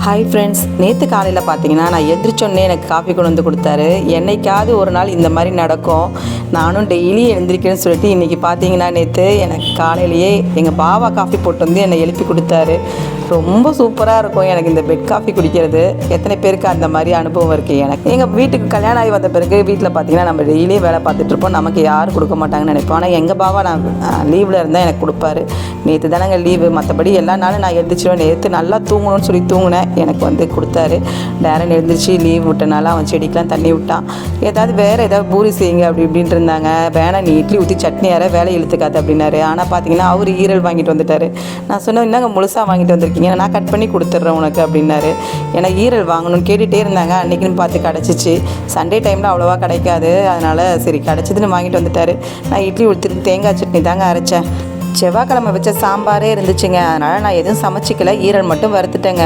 Hi friends, நேற்று காலையில் பார்த்தீங்கன்னா நான் எந்திரிச்சோன்னே எனக்கு காஃபி கொண்டு வந்து கொடுத்தாரு. என்னைக்காவது ஒரு நாள் இந்த மாதிரி நடக்கும். நானும் டெய்லி எழுந்திரிக்கிறேன்னு சொல்லிட்டு இன்றைக்கி பார்த்தீங்கன்னா நேற்று எனக்கு காலையிலேயே எங்கள் பாவா காஃபி போட்டு வந்து என்னை எழுப்பி கொடுத்தாரு. ரொம்ப சூப்பராக இருக்கும் எனக்கு இந்த பெட் காஃபி குடிக்கிறது. எத்தனை பேருக்கு அந்த மாதிரி அனுபவம் இருக்குது? எனக்கு எங்கள் வீட்டுக்கு கல்யாணம் ஆகி வந்த பிறகு வீட்டில் பார்த்தீங்கன்னா நம்ம டெய்லியே வேலை பார்த்துட்ருப்போம். நமக்கு யாரும் கொடுக்க மாட்டாங்கன்னு நினைப்போம். ஆனால் எங்கள் பாவா நான் லீவில் இருந்தால் எனக்கு கொடுப்பாரு. நேற்று தானங்க லீவு, மற்றபடி எல்லா நாளும் நான் எழுந்திரிச்சிடுவேன். நேற்று நல்லா தூங்கணும்னு சொல்லி தூங்கினேன், எனக்கு வந்து கொடுத்தாரு. டேரன் எழுந்திரிச்சு லீவ் விட்டனால அவன் செடிக்கெலாம் தண்ணி விட்டான். வேறு ஏதாவது பூரி செய்யுங்க அப்படி இப்படின்ட்டு இருந்தாங்க. வேணாம், நீ இட்லி ஊற்றி சட்னி யார வேலை இழுத்துக்காது அப்படின்னாரு. ஆனால் பார்த்தீங்கன்னா அவர் ஈரல் வாங்கிட்டு வந்துட்டார். நான் சொன்னேன், என்னங்க முழுசாக வாங்கிட்டு வந்திருக்கீங்க, நான் கட் பண்ணி கொடுத்துட்றேன் உனக்கு அப்படின்னாரு. எனக்கு ஈரல் வாங்கணும்னு கேட்டுகிட்டே இருந்தாங்க. அன்றைக்கின்னு பார்த்து கிடச்சிச்சு. சண்டே டைமில் அவ்வளோவா கிடைக்காது, அதனால் சரி கிடச்சிதுன்னு வாங்கிட்டு வந்துட்டார். நான் இட்லி ஊற்றிட்டு தேங்காய் சட்னி தாங்க அரைச்சேன். செவ்வாய்க்கிழமை வச்ச சாம்பாரே இருந்துச்சுங்க, அதனால் நான் எதுவும் சமைச்சிக்கல, ஈரல் மட்டும் வறுத்துட்டேங்க.